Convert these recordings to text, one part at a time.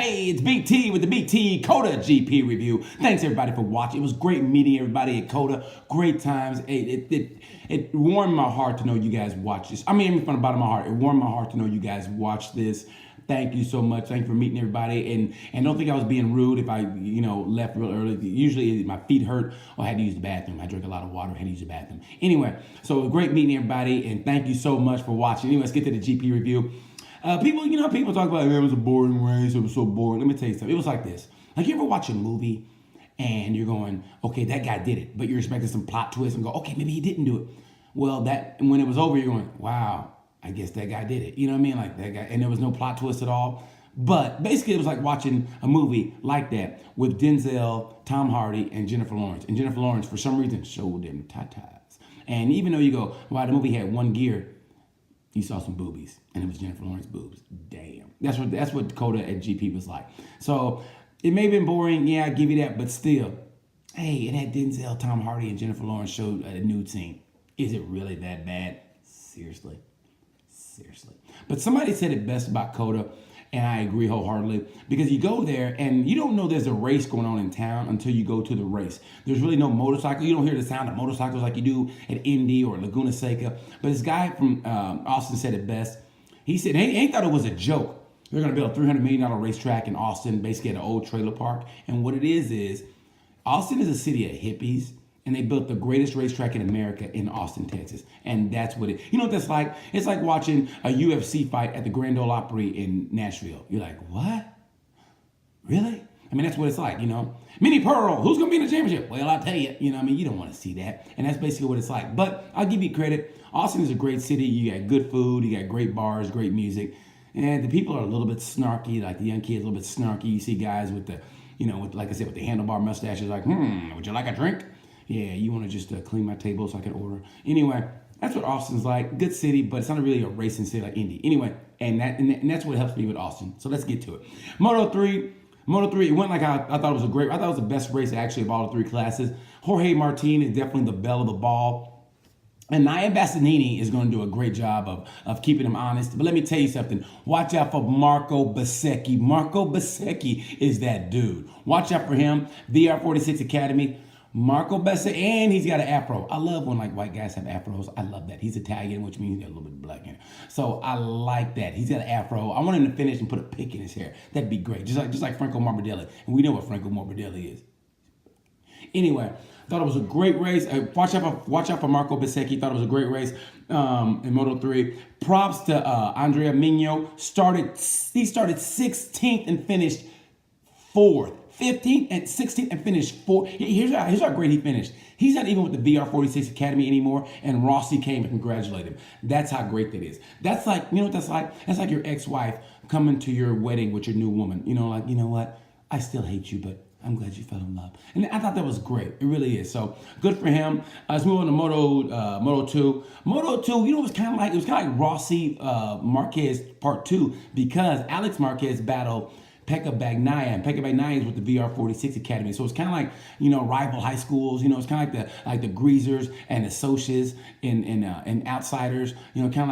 Hey, it's BT with the BT Cotagp review. Thanks everybody for watching. It was great meeting everybody at Coda. Great times. It warmed my heart to know you guys watch this. I mean, from the bottom of my heart, it warmed my heart to know you guys watch this. Thank you so much. Thank you for meeting everybody. And don't think I was being rude if I, left real early. Usually my feet hurt or I had to use the bathroom. I drink a lot of water, I had to use the bathroom. Anyway, so it was great meeting everybody and thank you so much for watching. Anyway, let's get to the GP review. People talk about it was a boring race. It was so boring. Let me tell you something. It was like this. Like you ever watch a movie and you're going, okay, that guy did it, but you're expecting some plot twist and go, okay, maybe he didn't do it. Well, when it was over, you're going, wow, I guess that guy did it. You know what I mean? Like that guy, and there was no plot twist at all. But basically, it was like watching a movie like that with Denzel, Tom Hardy, and Jennifer Lawrence. And Jennifer Lawrence, for some reason, showed them tatas. And even though you go, wow, the movie had one gear, you saw some boobies, and it was Jennifer Lawrence boobs. Damn, that's what Dakota at GP was like. So it may have been boring, yeah, I give you that, but still, hey, it had Denzel, Tom Hardy, and Jennifer Lawrence showed a nude scene. Is it really that bad? Seriously. But somebody said it best about Coda, and I agree wholeheartedly, because you go there and you don't know there's a race going on in town until you go to the race. There's really no motorcycle. You don't hear the sound of motorcycles like you do at Indy or Laguna Seca. But this guy from Austin said it best. He said he thought it was a joke. They're going to build a $300 million racetrack in Austin, basically at an old trailer park. And what it is Austin is a city of hippies. And they built the greatest racetrack in America in Austin, Texas. And that's what it, you know what that's like? It's like watching a UFC fight at the Grand Ole Opry in Nashville. You're like, what? Really? I mean, that's what it's like, Minnie Pearl, who's going to be in the championship? Well, I'll tell you, you don't want to see that. And that's basically what it's like. But I'll give you credit. Austin is a great city. You got good food. You got great bars, great music. And the people are a little bit snarky, like the young kids, a little bit snarky. You see guys with the, like I said, with the handlebar mustaches, like, would you like a drink? Yeah, you want to just clean my table so I can order. Anyway, that's what Austin's like. Good city, but it's not really a racing city like Indy. Anyway, and that's what helps me with Austin. So let's get to it. Moto 3, it went like I thought it was I thought it was the best race actually of all the three classes. Jorge Martin is definitely the belle of the ball. And Nia Bassanini is going to do a great job of keeping him honest. But let me tell you something. Watch out for Marco Bezzecchi. Marco Bezzecchi is that dude. Watch out for him. VR46 Academy. Marco Bezzecchi, and he's got an afro. I love when like white guys have afros. I love that. He's Italian, which means he's got a little bit of black in it. So I like that. He's got an afro. I want him to finish and put a pick in his hair. That'd be great. Just like Franco Morbidelli. And we know what Franco Morbidelli is. Anyway, thought it was a great race. Watch out for Marco Bezzecchi. Thought it was a great race in Moto 3. Props to Andrea Migno. He started 16th and finished 4th. 15th and 16th and finished 4th. Here's how great he finished. He's not even with the VR46 Academy anymore, and Rossi came and congratulated him. That's how great that is. That's like, you know what that's like? That's like your ex-wife coming to your wedding with your new woman. You know what? I still hate you, but I'm glad you fell in love. And I thought that was great. It really is. So good for him. Let's move on to Moto 2. Moto 2, it was kind of like Rossi Marquez Part 2 because Alex Marquez battled Pekka Bagnaia, and Pekka Bagnaia is with the VR46 Academy. So it's kind of like, rival high schools. It's kind of like the Greasers and the Socias and Outsiders. Kind of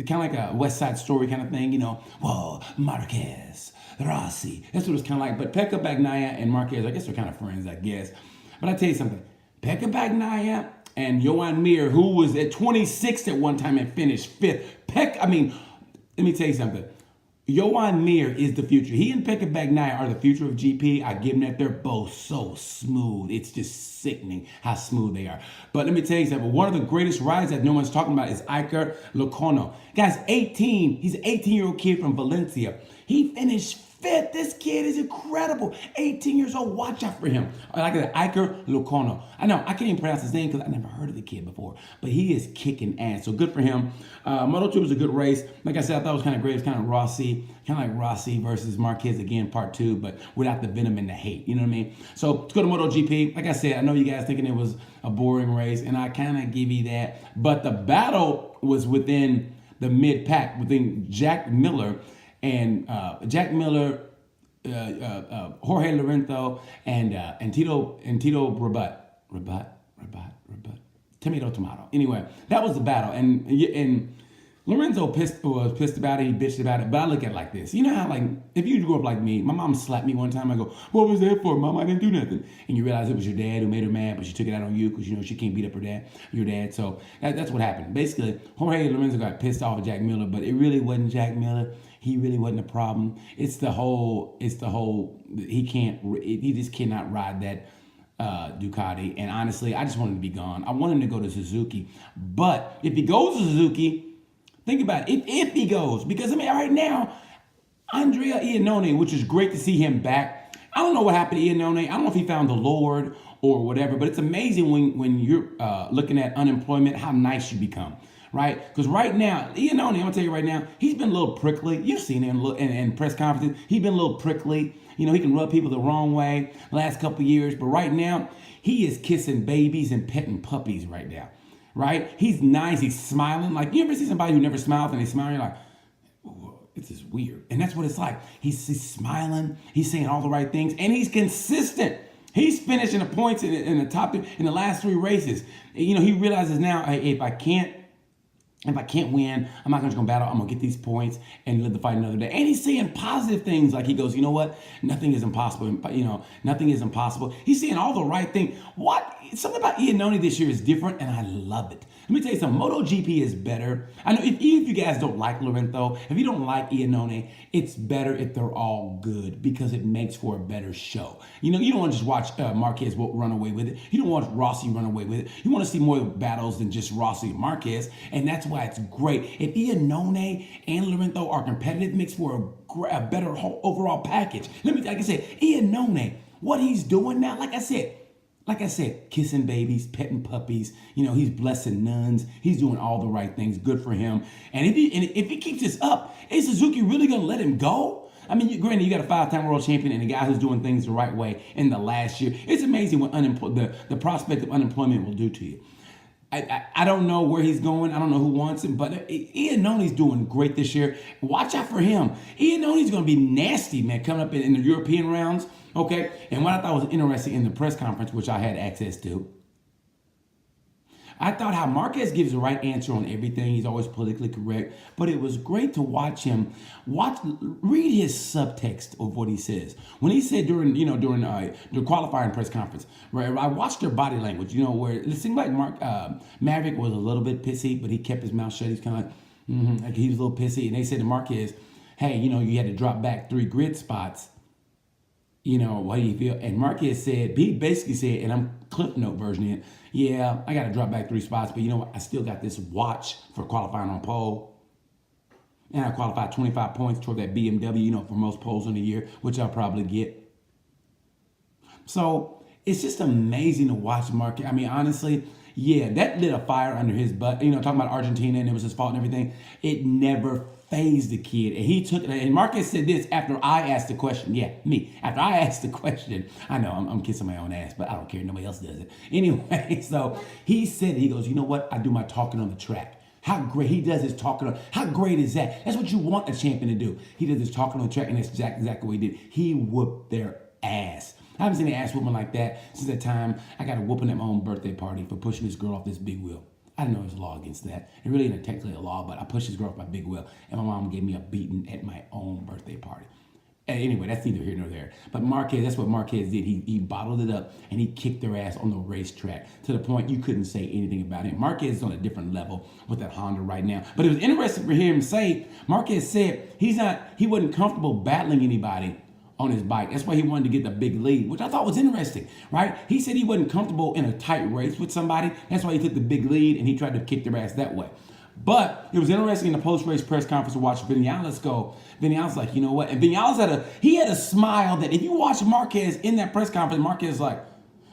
like a West Side Story kind of thing. Whoa, Marquez, Rossi. That's what it's kind of like. But Pekka Bagnaia and Marquez, I guess they're kind of friends, I guess. But I tell you something, Pekka Bagnaia and Johan Mir, who was at 26th at one time and finished 5th. Let me tell you something. Johan Mir is the future. He and Pekka Bagnaia are the future of GP. I give them that. They're both so smooth. It's just sickening how smooth they are. But let me tell you something. One of the greatest riders that no one's talking about is Iker Lecuona. Guy's 18. He's an 18-year-old kid from Valencia. He finished 5th. This kid is incredible. 18 years old. Watch out for him. I like that. Iker Lecuona. I know. I can't even pronounce his name because I never heard of the kid before. But he is kicking ass. So good for him. Moto 2 was a good race. Like I said, I thought it was kind of great. It was kind of like Rossi versus Marquez again, Part 2, but without the venom and the hate. You know what I mean? So let's go to MotoGP. Like I said, I know you guys thinking it was a boring race, and I kind of give you that. But the battle was within the mid-pack, within Jack Miller, Jorge Lorenzo, and Tito Rabat. Tomato. Anyway, that was the battle, and Lorenzo was pissed about it. He bitched about it. But I look at it like this. You know how, like, if you grew up like me, my mom slapped me one time. I go, what was that for? Mom, I didn't do nothing. And you realize it was your dad who made her mad, but she took it out on you because, you know, she can't beat up your dad. So that's what happened. Basically, Jorge Lorenzo got pissed off at Jack Miller, but it really wasn't Jack Miller. He really wasn't a problem. He just cannot ride that Ducati. And honestly, I just want him to be gone. I want him to go to Suzuki. But if he goes to Suzuki, think about it. If he goes, because I mean, right now, Andrea Iannone, which is great to see him back. I don't know what happened to Iannone. I don't know if he found the Lord or whatever, but it's amazing when you're looking at unemployment, how nice you become, right? Because right now, Iannone, I'm gonna tell you right now, he's been a little prickly. You've seen him in press conferences. He's been a little prickly. You know, he can rub people the wrong way the last couple of years, but right now, he is kissing babies and petting puppies right now. Right? He's nice. He's smiling. Like, you ever see somebody who never smiles and they smile? You're like, this is weird. And that's what it's like. He's smiling. He's saying all the right things. And he's consistent. He's finishing the points in the top in the last 3 races. You know, he realizes now, hey, if I can't win, I'm not just going to battle. I'm going to get these points and live the fight another day. And he's saying positive things. Like, he goes, you know what? Nothing is impossible. You know, nothing is impossible. He's saying all the right things. Something about Iannone this year is different, and I love it. Let me tell you something. MotoGP is better. I know if you guys don't like Lorenzo, if you don't like Iannone, it's better if they're all good because it makes for a better show. You know, you don't want to just watch Marquez run away with it. You don't want Rossi run away with it. You want to see more battles than just Rossi and Marquez, and that's why it's great. If Iannone and Lorenzo are competitive, it makes for a better whole overall package. Like I said, Iannone, what he's doing now, like I said, kissing babies, petting puppies. You know, he's blessing nuns. He's doing all the right things. Good for him. And if he keeps this up, is Suzuki really going to let him go? I mean, granted, you got a 5-time world champion and a guy who's doing things the right way in the last year. It's amazing what the prospect of unemployment will do to you. I don't know where he's going. I don't know who wants him, but Iannone's doing great this year. Watch out for him. Iannone's going to be nasty, man, coming up in the European rounds. Okay, and what I thought was interesting in the press conference, which I had access to, I thought how Marquez gives the right answer on everything. He's always politically correct, but it was great to watch him read his subtext of what he says. When he said during the qualifying press conference, right? I watched their body language, you know, where it seemed like Maverick was a little bit pissy, but he kept his mouth shut. He's kind of like he was a little pissy, and they said to Marquez, "Hey, you know, you had to drop back 3 grid spots. You know, what do you feel?" And Marquez said, he basically said, and I'm clip note version it, yeah, I got to drop back 3 spots, but you know what? I still got this watch for qualifying on pole. And I qualified 25 points toward that BMW, you know, for most poles in the year, which I'll probably get. So it's just amazing to watch Marquez. I mean, honestly, yeah, that lit a fire under his butt. You know, talking about Argentina and it was his fault and everything. It never fazed the kid. And he took it. And Marquez said this after I asked the question. Yeah, me. After I asked the question. I know I'm kissing my own ass, but I don't care. Nobody else does it. Anyway, so he said, he goes, you know what? I do my talking on the track. How great he does his talking on. How great is that? That's what you want a champion to do. He does his talking on the track, and that's exactly what he did. He whooped their ass. I haven't seen an ass whooping like that since the time I got a whooping at my own birthday party for pushing this girl off this big wheel. I didn't know there was a law against that. It really isn't technically a law, but I pushed this girl off my big wheel, and my mom gave me a beating at my own birthday party. Anyway, that's neither here nor there. But Marquez, that's what Marquez did. He bottled it up, and he kicked their ass on the racetrack to the point you couldn't say anything about him. Marquez is on a different level with that Honda right now. But it was interesting for him to say, Marquez said he wasn't comfortable battling anybody on his bike. That's why he wanted to get the big lead, which I thought was interesting, right? He said he wasn't comfortable in a tight race with somebody. That's why he took the big lead, and he tried to kick their ass that way. But it was interesting in the post-race press conference to watch Vinales go. Vinales like, you know what? And Vinales had a smile that if you watch Marquez in that press conference, with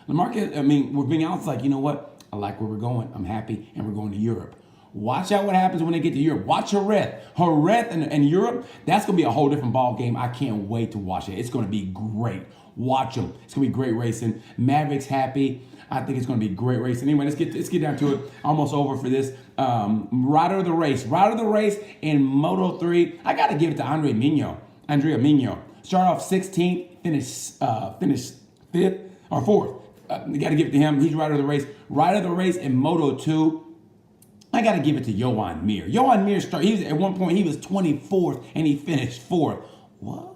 Vinales like, you know what? I like where we're going. I'm happy, and we're going to Europe. Watch out what happens when they get to Europe. Watch Jerez. Jerez and Europe, that's going to be a whole different ball game. I can't wait to watch it. It's going to be great. Watch them. It's going to be great racing. Maverick's happy. I think it's going to be great racing. Anyway, let's get down to it. Almost over for this. Rider of the race. Rider of the race in Moto 3. I got to give it to Andrea Migno. Start off 16th, finish 5th or 4th. You got to give it to him. He's rider of the race. Rider of the race in Moto 2. I got to give it to Johan Mir. Johan Mir started, at one point, he was 24th and he finished 4th. What?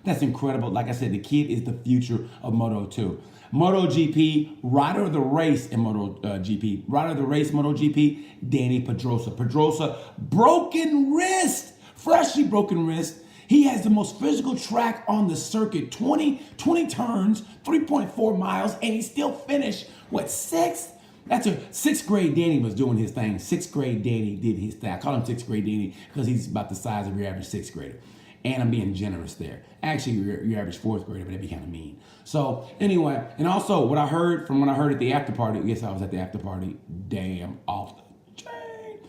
That's incredible. Like I said, the kid is the future of Moto 2. MotoGP, rider of the race in MotoGP. Rider of the race, MotoGP, Danny Pedrosa. Pedrosa, broken wrist, freshly broken wrist. He has the most physical track on the circuit, 20 turns, 3.4 miles, and he still finished, what, 6th? That's a 6th grade Danny was doing his thing. 6th grade Danny did his thing. I call him 6th grade Danny because he's about the size of your average 6th grader. And I'm being generous there. Actually, your average 4th grader, but that'd be kind of mean. So anyway, and also what I heard at the after party, yes, I was at the after party, damn off the chain.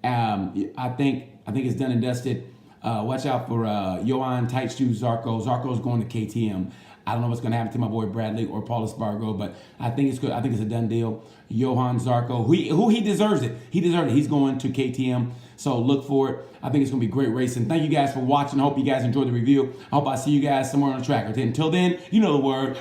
I think it's done and dusted. Watch out for Johan Tight Shoes Zarco. Zarco's going to KTM. I don't know what's going to happen to my boy Bradley or Paul Espargaro, but I think it's good. I think it's a done deal. Johan Zarco, who he deserves it. He deserves it. He's going to KTM. So look for it. I think it's going to be great racing. Thank you guys for watching. I hope you guys enjoyed the review. I hope I see you guys somewhere on the track. Until then, you know the word.